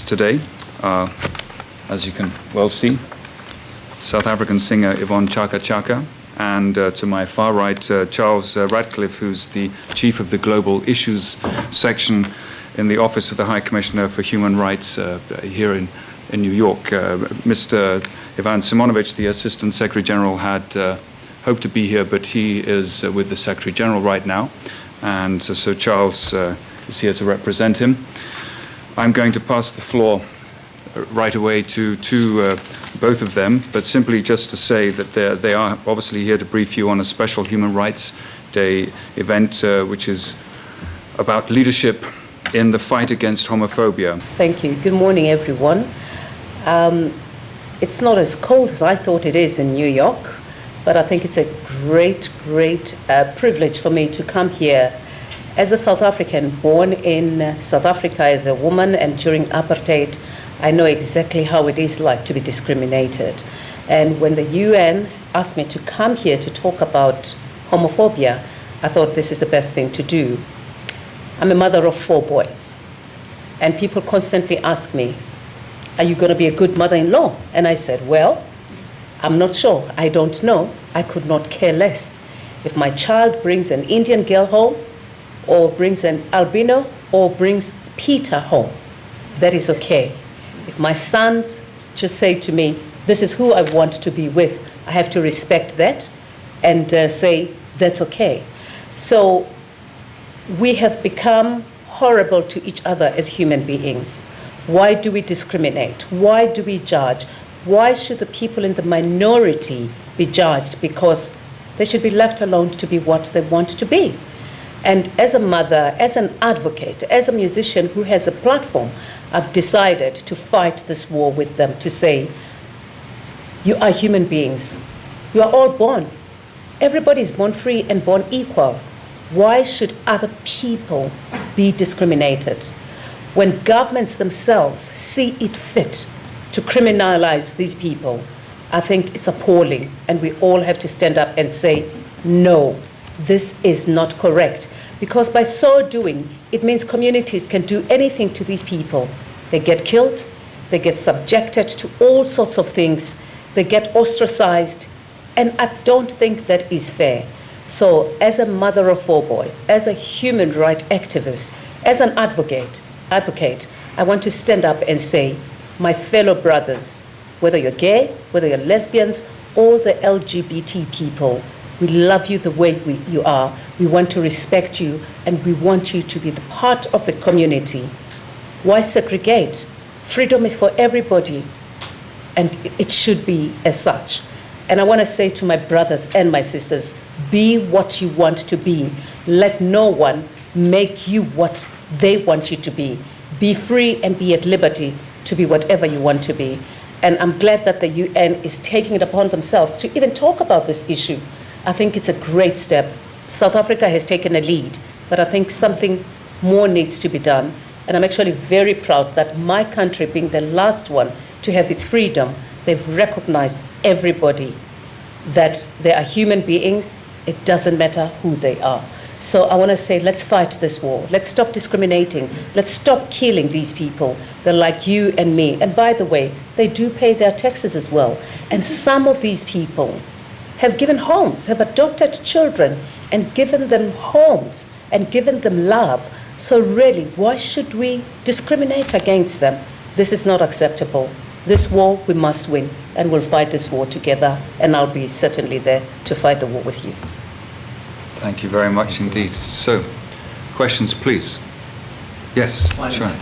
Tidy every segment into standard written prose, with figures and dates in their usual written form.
today. As you can well see, South African singer Yvonne Chaka Chaka, and to my far right, Charles Radcliffe, who's the chief of the Global Issues section in the Office of the High Commissioner for Human Rights here in New York. Mr. Ivan Simonovic, the Assistant Secretary General, had hoped to be here, but he is with the Secretary General right now, and so Charles is here to represent him. I'm going to pass the floor right away to both of them, but simply just to say that they are obviously here to brief you on a special Human Rights Day event, which is about leadership in the fight against homophobia. Thank you. Good morning, everyone. It's not as cold as I thought it is in New York, but I think it's a great privilege for me to come here as a South African, born in South Africa as a woman, and during apartheid, I know exactly how it is like to be discriminated. And when the UN asked me to come here to talk about homophobia, I thought this is the best thing to do. I'm a mother of 4 boys, and people constantly ask me, are you going to be a good mother-in-law? And I said, well, I'm not sure. I don't know. I could not care less. If my child brings an Indian girl home, or brings an albino, or brings Peter home, that is okay. If my sons just say to me, this is who I want to be with, I have to respect that and say, that's okay. So we have become horrible to each other as human beings. Why do we discriminate? Why do we judge? Why should the people in the minority be judged? Because they should be left alone to be what they want to be. And as a mother, as an advocate, as a musician who has a platform, I've decided to fight this war with them, to say, you are human beings. You are all born. Everybody is born free and born equal. Why should other people be discriminated? When governments themselves see it fit to criminalize these people, I think it's appalling, and we all have to stand up and say, no, this is not correct. Because by so doing, it means communities can do anything to these people. They get killed, they get subjected to all sorts of things, they get ostracized, and I don't think that is fair. So as a mother of 4 boys, as a human rights activist, as an advocate, I want to stand up and say, my fellow brothers, whether you're gay, whether you're lesbians, all the LGBT people, we love you the way you are. We want to respect you, and we want you to be the part of the community. Why segregate? Freedom is for everybody, and it should be as such. And I want to say to my brothers and my sisters, be what you want to be. Let no one make you what they want you to be. Be free and be at liberty to be whatever you want to be. And I'm glad that the UN is taking it upon themselves to even talk about this issue. I think it's a great step. South Africa has taken a lead, but I think something more needs to be done. And I'm actually very proud that my country, being the last one to have its freedom, they've recognized everybody, that they are human beings. It doesn't matter who they are. So I want to say, let's fight this war. Let's stop discriminating. Let's stop killing these people. They're like you and me. And by the way, they do pay their taxes as well. And some of these people have given homes, have adopted children, and given them homes, and given them love. So really, why should we discriminate against them? This is not acceptable. This war, we must win, and we'll fight this war together, and I'll be certainly there to fight the war with you. Thank you very much indeed. So, questions, please. Yes, sure.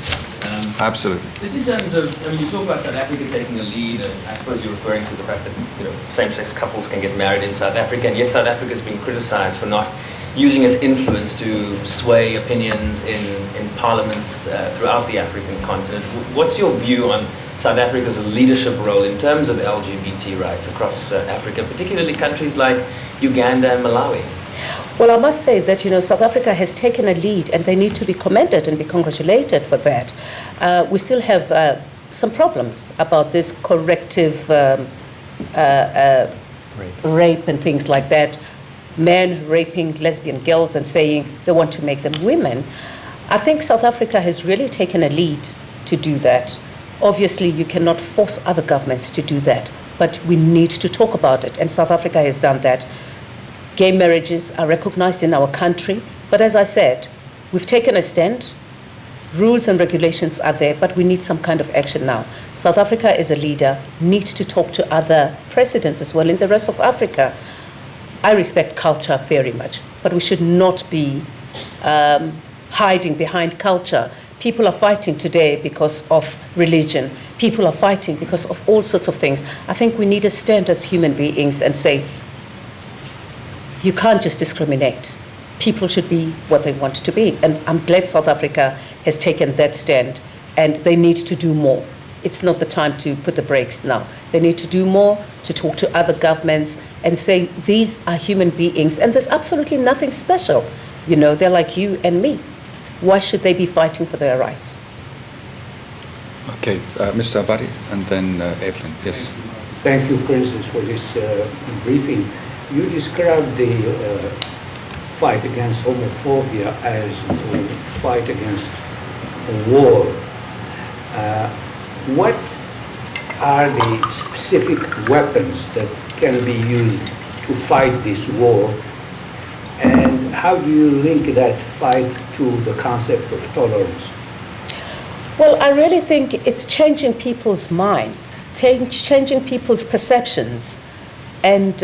Absolutely. Just in terms of, I mean, you talk about South Africa taking a lead, and I suppose you're referring to the fact that same-sex couples can get married in South Africa, and yet South Africa is being criticized for not using its influence to sway opinions in parliaments throughout the African continent. What's your view on South Africa's leadership role in terms of LGBT rights across Africa, particularly countries like Uganda and Malawi? Well, I must say that, South Africa has taken a lead, and they need to be commended and be congratulated for that. We still have some problems about this corrective rape and things like that. Men raping lesbian girls and saying they want to make them women. I think South Africa has really taken a lead to do that. Obviously, you cannot force other governments to do that, but we need to talk about it, and South Africa has done that. Gay marriages are recognized in our country, but as I said, we've taken a stand. Rules and regulations are there, but we need some kind of action now. South Africa as a leader needs to talk to other presidents as well in the rest of Africa. I respect culture very much, but we should not be hiding behind culture. People are fighting today because of religion. People are fighting because of all sorts of things. I think we need to stand as human beings and say, you can't just discriminate. People should be what they want to be. And I'm glad South Africa has taken that stand, and they need to do more. It's not the time to put the brakes now. They need to do more, to talk to other governments and say, these are human beings, and there's absolutely nothing special. You know, they're like you and me. Why should they be fighting for their rights? Okay, Mr. Abadi, and then Evelyn. Yes. Thank you, Princess, for this briefing. You described the fight against homophobia as a fight against a war. What are the specific weapons that can be used to fight this war? And how do you link that fight to the concept of tolerance? Well, I really think it's changing people's minds, changing people's perceptions, and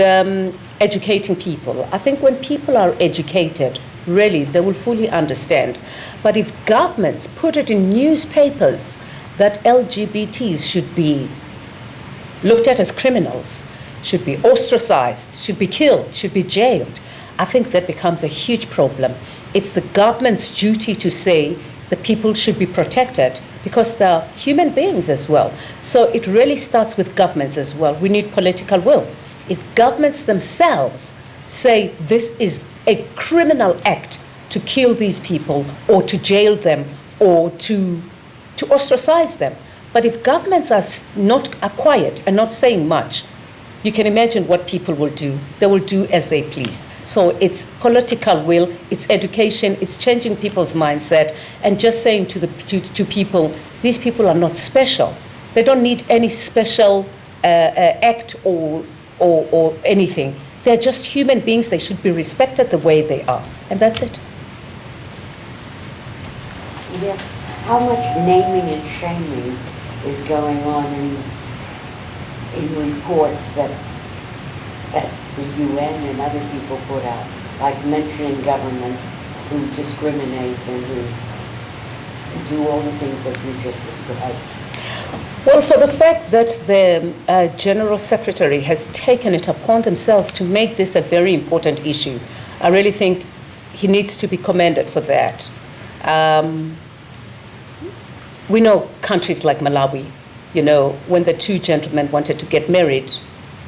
educating people. I think when people are educated, really, they will fully understand. But if governments put it in newspapers that LGBTs should be looked at as criminals, should be ostracized, should be killed, should be jailed, I think that becomes a huge problem. It's the government's duty to say that people should be protected because they're human beings as well. So it really starts with governments as well. We need political will. If governments themselves say this is a criminal act to kill these people or to jail them or to ostracize them, but if governments are quiet and not saying much, you can imagine what people will do. They will do as they please. So it's political will, it's education, it's changing people's mindset, and just saying to people, these people are not special. They don't need any special act or anything. They're just human beings. They should be respected the way they are. And that's it. Yes. How much naming and shaming is going on in reports that the UN and other people put out, like mentioning governments who discriminate and who do all the things that you just described? Well, for the fact that the General Secretary has taken it upon themselves to make this a very important issue, I really think he needs to be commended for that. We know countries like Malawi, you know, when the two gentlemen wanted to get married,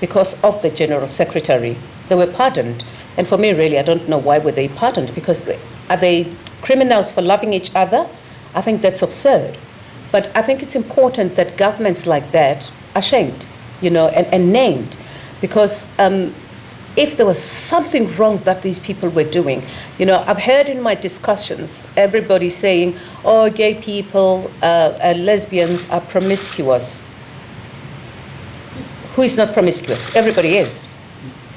because of the General Secretary, they were pardoned. And for me, really, I don't know why were they pardoned, because are they criminals for loving each other? I think that's absurd. But I think it's important that governments like that are shamed, you know, and named, because if there was something wrong that these people were doing, you know, I've heard in my discussions everybody saying, oh, gay people, lesbians are promiscuous. Who is not promiscuous? Everybody is.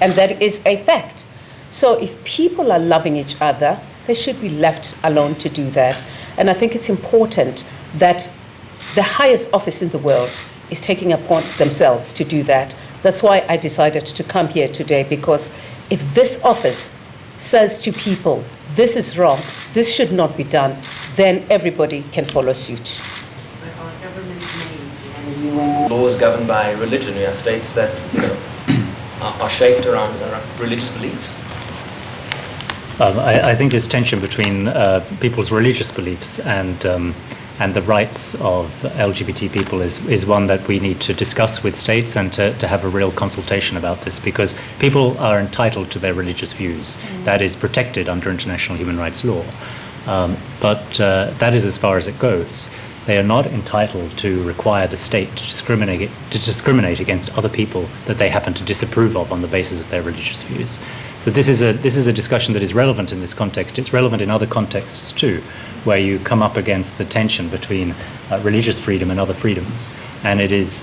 And that is a fact. So if people are loving each other, they should be left alone to do that. And I think it's important that the highest office in the world is taking upon themselves to do that. That's why I decided to come here today, because if this office says to people, this is wrong, this should not be done, then everybody can follow suit. But our government's named in the UN. Laws governed by religion. We have states that, you know, are shaped around religious beliefs. I think this tension between people's religious beliefs and the rights of LGBT people is one that we need to discuss with states and to have a real consultation about this, because people are entitled to their religious views. That is protected under international human rights law. But that is as far as it goes. They are not entitled to require the state to discriminate against other people that they happen to disapprove of on the basis of their religious views. So this is a discussion that is relevant in this context. It's relevant in other contexts too, where you come up against the tension between religious freedom and other freedoms. And it is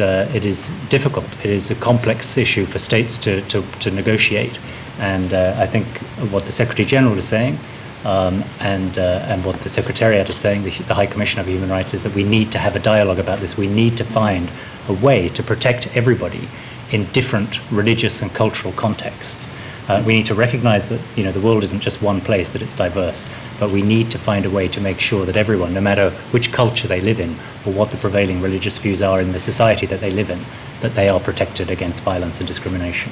difficult. It is a complex issue for states to negotiate. And I think what the Secretary General is saying and what the Secretariat is saying, the High Commissioner for Human Rights, is that we need to have a dialogue about this. We need to find a way to protect everybody in different religious and cultural contexts. We need to recognize that the world isn't just one place, that it's diverse, but we need to find a way to make sure that everyone, no matter which culture they live in or what the prevailing religious views are in the society that they live in, that they are protected against violence and discrimination.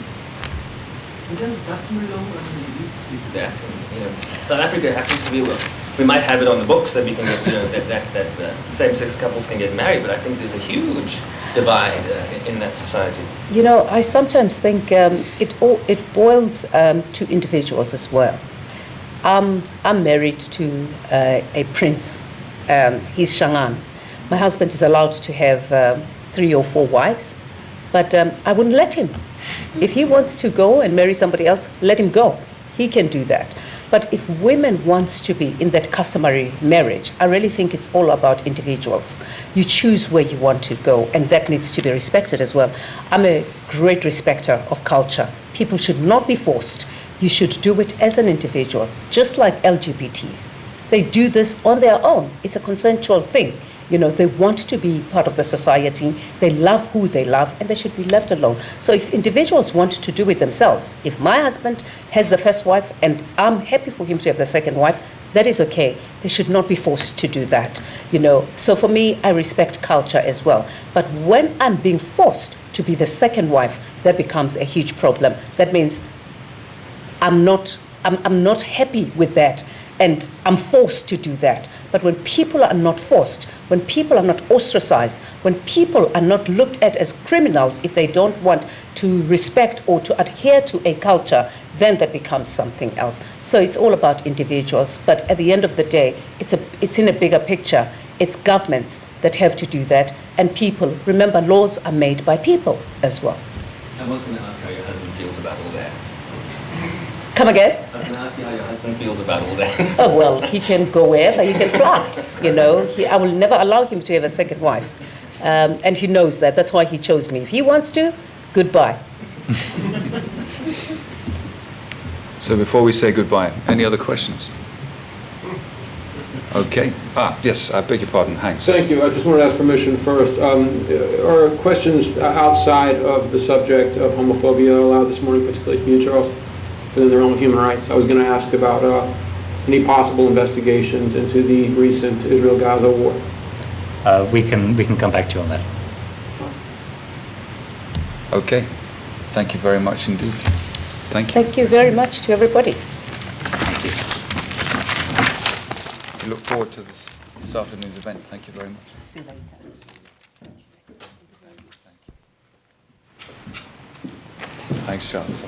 In terms of customary law, you can speak to that. South Africa happens to be, we might have it on the books that we can get, that same-sex couples can get married, but I think there's a huge divide in that society. I sometimes think it boils to individuals as well. I'm married to a prince. He's Shangaan. My husband is allowed to have 3 or 4 wives, but I wouldn't let him. If he wants to go and marry somebody else, let him go. He can do that. But if women want to be in that customary marriage, I really think it's all about individuals. You choose where you want to go, and that needs to be respected as well. I'm a great respecter of culture. People should not be forced. You should do it as an individual, just like LGBTs. They do this on their own. It's a consensual thing. They want to be part of the society. They love who they love, and they should be left alone. So if individuals want to do it themselves, if my husband has the first wife and I'm happy for him to have the second wife, that is okay. They should not be forced to do that. So for me, I respect culture as well. But when I'm being forced to be the second wife, that becomes a huge problem. That means I'm not happy with that, and I'm forced to do that. But when people are not forced, when people are not ostracized, when people are not looked at as criminals if they don't want to respect or to adhere to a culture, then that becomes something else. So it's all about individuals. But at the end of the day, it's in a bigger picture. It's governments that have to do that, and people. Remember, laws are made by people as well. I was going to ask how your husband feels about all that. Come again? I was going to ask you how your husband feels about all that. Oh, well, he can go wherever, he can fly. I will never allow him to have a second wife. And he knows that. That's why he chose me. If he wants to, goodbye. So before we say goodbye, any other questions? Okay. Yes, I beg your pardon, Hanks. Thank you. I just wanted to ask permission first. Are questions outside of the subject of homophobia allowed this morning, particularly for you, Charles, within the realm of human rights? I was going to ask about any possible investigations into the recent Israel-Gaza war. We can come back to you on that. Okay. Thank you very much indeed. Thank you. Thank you very much to everybody. We look forward to this afternoon's event. Thank you very much. See you later. Thanks, Charles.